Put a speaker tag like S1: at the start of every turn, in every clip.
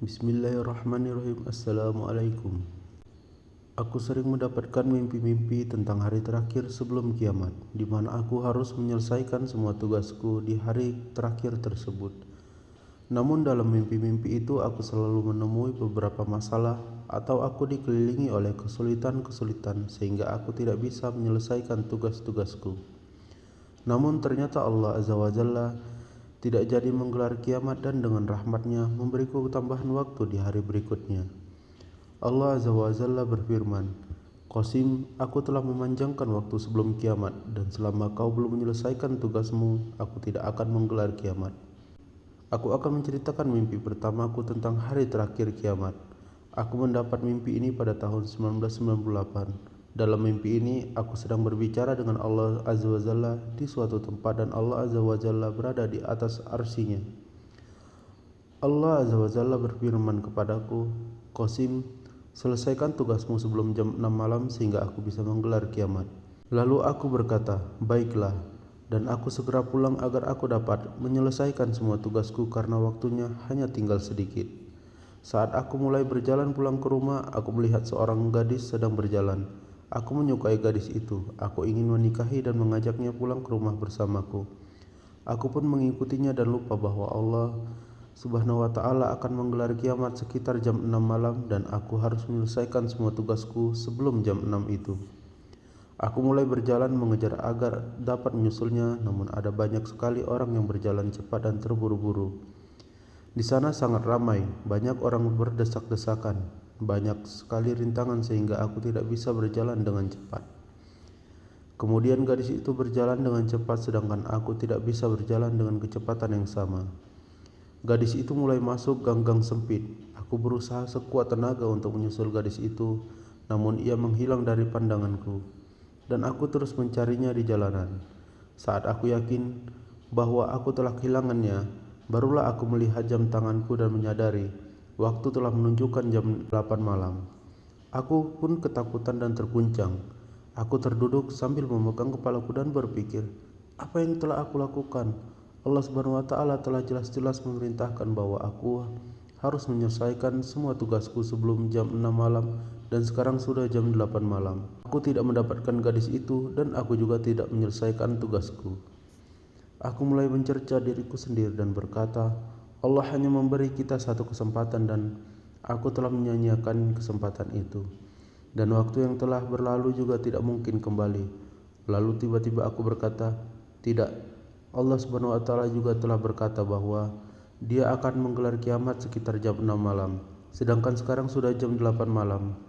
S1: Bismillahirrahmanirrahim. Assalamualaikum. Aku sering mendapatkan mimpi-mimpi tentang hari terakhir sebelum kiamat, di mana aku harus menyelesaikan semua tugasku di hari terakhir tersebut. Namun dalam mimpi-mimpi itu aku selalu menemui beberapa masalah atau aku dikelilingi oleh kesulitan-kesulitan sehingga aku tidak bisa menyelesaikan tugas-tugasku. Namun ternyata Allah Azza wa Jalla tidak jadi menggelar kiamat dan dengan rahmatnya memberiku tambahan waktu di hari berikutnya. Allah Azza wa Jalla berfirman, Qasim, aku telah memanjangkan waktu sebelum kiamat dan selama kau belum menyelesaikan tugasmu, aku tidak akan menggelar kiamat. Aku akan menceritakan mimpi pertamaku tentang hari terakhir kiamat. Aku mendapat mimpi ini pada tahun 1998. Dalam mimpi ini, aku sedang berbicara dengan Allah Azza wa Jalla di suatu tempat dan Allah Azza wa Jalla berada di atas arsy-Nya. Allah Azza wa Jalla berfirman kepadaku, Qasim, selesaikan tugasmu sebelum jam 6 malam sehingga aku bisa menggelar kiamat. Lalu aku berkata, baiklah, dan aku segera pulang agar aku dapat menyelesaikan semua tugasku karena waktunya hanya tinggal sedikit. Saat aku mulai berjalan pulang ke rumah, aku melihat seorang gadis sedang berjalan. Aku menyukai gadis itu. Aku ingin menikahi dan mengajaknya pulang ke rumah bersamaku. Aku pun mengikutinya dan lupa bahwa Allah Subhanahu wa ta'ala akan menggelar kiamat sekitar jam 6 malam dan aku harus menyelesaikan semua tugasku sebelum jam 6 itu. Aku mulai berjalan mengejar agar dapat menyusulnya, namun ada banyak sekali orang yang berjalan cepat dan terburu-buru. Di sana sangat ramai, banyak orang berdesak-desakan, banyak sekali rintangan sehingga aku tidak bisa berjalan dengan cepat. Kemudian gadis itu berjalan dengan cepat sedangkan aku tidak bisa berjalan dengan kecepatan yang sama. Gadis itu mulai masuk gang-gang sempit. Aku berusaha sekuat tenaga untuk menyusul gadis itu, namun ia menghilang dari pandanganku, dan aku terus mencarinya di jalanan. Saat aku yakin bahwa aku telah kehilangannya, barulah aku melihat jam tanganku dan menyadari waktu telah menunjukkan jam 8 malam. Aku pun ketakutan dan terguncang. Aku terduduk sambil memegang kepalaku dan berpikir, apa yang telah aku lakukan? Allah Subhanahu wa ta'ala telah jelas-jelas memerintahkan bahwa aku harus menyelesaikan semua tugasku sebelum jam 6 malam dan sekarang sudah jam 8 malam. Aku tidak mendapatkan gadis itu dan aku juga tidak menyelesaikan tugasku. Aku mulai mencerca diriku sendiri dan berkata, Allah hanya memberi kita satu kesempatan dan aku telah menyanyiakan kesempatan itu. Dan waktu yang telah berlalu juga tidak mungkin kembali. Lalu tiba-tiba aku berkata, tidak, Allah Subhanahu wa ta'ala juga telah berkata bahwa Dia akan menggelar kiamat sekitar jam 6 malam, sedangkan sekarang sudah jam 8 malam.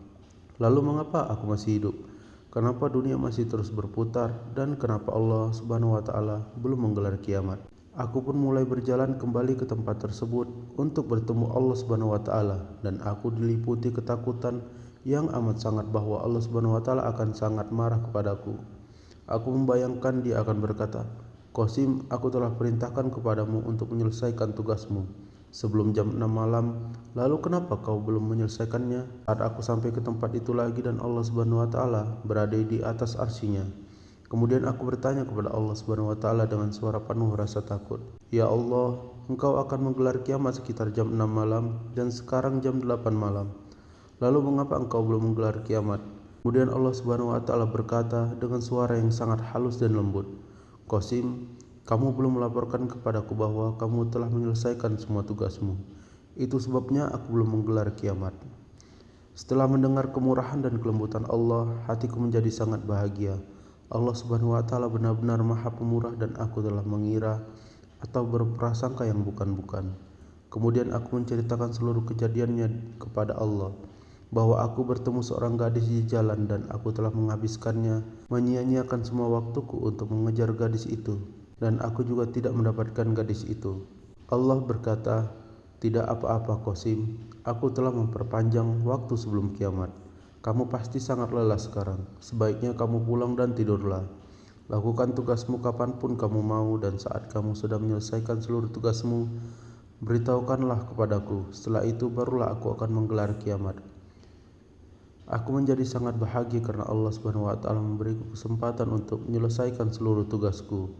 S1: Lalu mengapa aku masih hidup? Kenapa dunia masih terus berputar dan kenapa Allah Subhanahu wa ta'ala belum menggelar kiamat? Aku pun mulai berjalan kembali ke tempat tersebut untuk bertemu Allah Subhanahu wa ta'ala dan aku diliputi ketakutan yang amat sangat bahwa Allah Subhanahu wa ta'ala akan sangat marah kepadaku. Aku membayangkan Dia akan berkata, Qasim, aku telah perintahkan kepadamu untuk menyelesaikan tugasmu sebelum jam 6 malam, lalu kenapa kau belum menyelesaikannya? Saat aku sampai ke tempat itu lagi dan Allah Subhanahu wa ta'ala berada di atas arsy-Nya. Kemudian aku bertanya kepada Allah Subhanahu wa ta'ala dengan suara penuh rasa takut, Ya Allah, Engkau akan menggelar kiamat sekitar jam 6 malam dan sekarang jam 8 malam. Lalu mengapa Engkau belum menggelar kiamat? Kemudian Allah Subhanahu wa ta'ala berkata dengan suara yang sangat halus dan lembut, Qasim, kamu belum melaporkan kepadaku bahwa kamu telah menyelesaikan semua tugasmu. Itu sebabnya aku belum menggelar kiamat. Setelah mendengar kemurahan dan kelembutan Allah, hatiku menjadi sangat bahagia. Allah Subhanahu wa ta'ala benar-benar Maha Pemurah dan aku telah mengira atau berprasangka yang bukan-bukan. Kemudian aku menceritakan seluruh kejadiannya kepada Allah, bahwa aku bertemu seorang gadis di jalan dan aku telah menghabiskannya, menyia-nyiakan semua waktuku untuk mengejar gadis itu, dan aku juga tidak mendapatkan gadis itu. Allah berkata, tidak apa-apa Qasim, aku telah memperpanjang waktu sebelum kiamat. Kamu pasti sangat lelah sekarang, sebaiknya kamu pulang dan tidurlah. Lakukan tugasmu kapanpun kamu mau dan saat kamu sudah menyelesaikan seluruh tugasmu, beritahukanlah kepadaku, setelah itu barulah aku akan menggelar kiamat. Aku menjadi sangat bahagia karena Allah Subhanahu wa ta'ala memberiku kesempatan untuk menyelesaikan seluruh tugasku.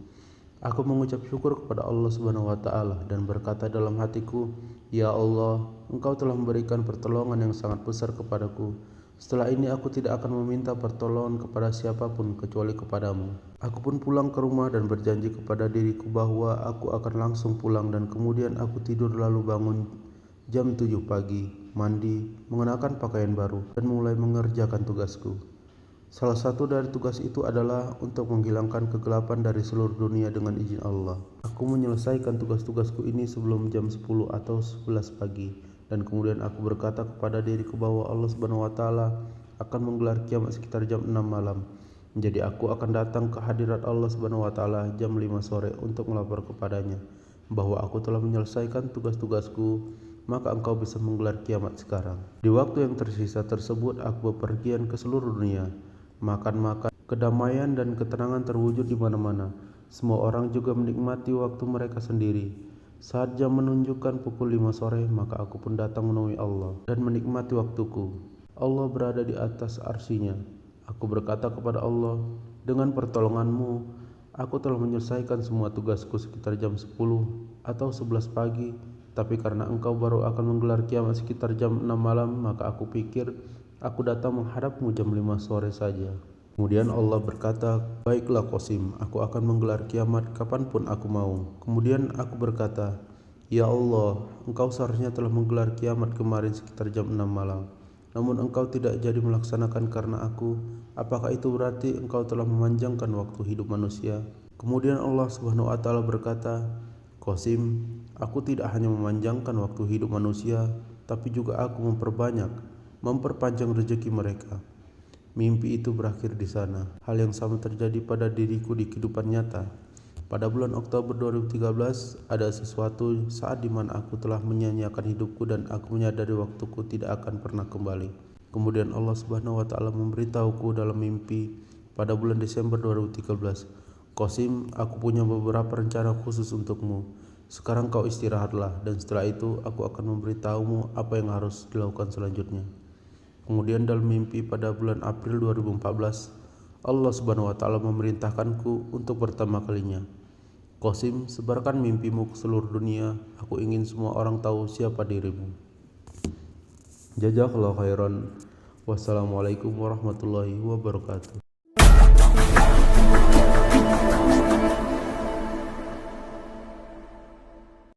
S1: Aku mengucap syukur kepada Allah Subhanahu wa ta'ala dan berkata dalam hatiku, Ya Allah, Engkau telah memberikan pertolongan yang sangat besar kepadaku. Setelah ini aku tidak akan meminta pertolongan kepada siapapun kecuali kepadamu. Aku pun pulang ke rumah dan berjanji kepada diriku bahwa aku akan langsung pulang, dan kemudian aku tidur lalu bangun jam 7 pagi, mandi, mengenakan pakaian baru, dan mulai mengerjakan tugasku. Salah satu dari tugas itu adalah untuk menghilangkan kegelapan dari seluruh dunia dengan izin Allah. Aku menyelesaikan tugas-tugasku ini sebelum jam 10 atau 11 pagi, dan kemudian aku berkata kepada diriku bahwa Allah Subhanahu wa taala akan menggelar kiamat sekitar jam 6 malam. Jadi aku akan datang ke hadirat Allah Subhanahu wa taala jam 5 sore untuk melapor kepadanya bahwa aku telah menyelesaikan tugas-tugasku, maka engkau bisa menggelar kiamat sekarang. Di waktu yang tersisa tersebut aku bepergian ke seluruh dunia, makan-makan, kedamaian dan ketenangan terwujud di mana-mana. Semua orang juga menikmati waktu mereka sendiri. Saat jam menunjukkan pukul 5 sore, maka aku pun datang menemui Allah dan menikmati waktuku. Allah berada di atas arsinya. Aku berkata kepada Allah, dengan pertolonganmu, aku telah menyelesaikan semua tugasku sekitar jam 10 atau 11 pagi, tapi karena engkau baru akan menggelar kiamat sekitar jam 6 malam, maka aku pikir aku datang menghadapmu jam 5 sore saja. Kemudian Allah berkata, baiklah Qasim, aku akan menggelar kiamat kapanpun aku mau. Kemudian aku berkata, ya Allah, engkau seharusnya telah menggelar kiamat kemarin sekitar jam 6 malam. Namun engkau tidak jadi melaksanakan karena aku. Apakah itu berarti engkau telah memanjangkan waktu hidup manusia? Kemudian Allah Subhanahu wa taala berkata, Qasim, aku tidak hanya memanjangkan waktu hidup manusia, tapi juga aku memperpanjang rezeki mereka. Mimpi itu berakhir di sana. Hal yang sama terjadi pada diriku di kehidupan nyata. Pada bulan Oktober 2013, ada sesuatu saat di mana aku telah menyanyiakan hidupku dan aku menyadari waktuku tidak akan pernah kembali. Kemudian Allah Subhanahu wa taala memberitahuku dalam mimpi pada bulan Desember 2013, Qasim, aku punya beberapa rencana khusus untukmu. Sekarang kau istirahatlah, dan setelah itu aku akan memberitahumu apa yang harus dilakukan selanjutnya. Kemudian dalam mimpi pada bulan April 2014, Allah Subhanahu wa taala memerintahkanku untuk pertama kalinya, Qasim, sebarkan mimpimu ke seluruh dunia. Aku ingin semua orang tahu siapa dirimu. Jazakallahu khairan. Wassalamualaikum warahmatullahi wabarakatuh.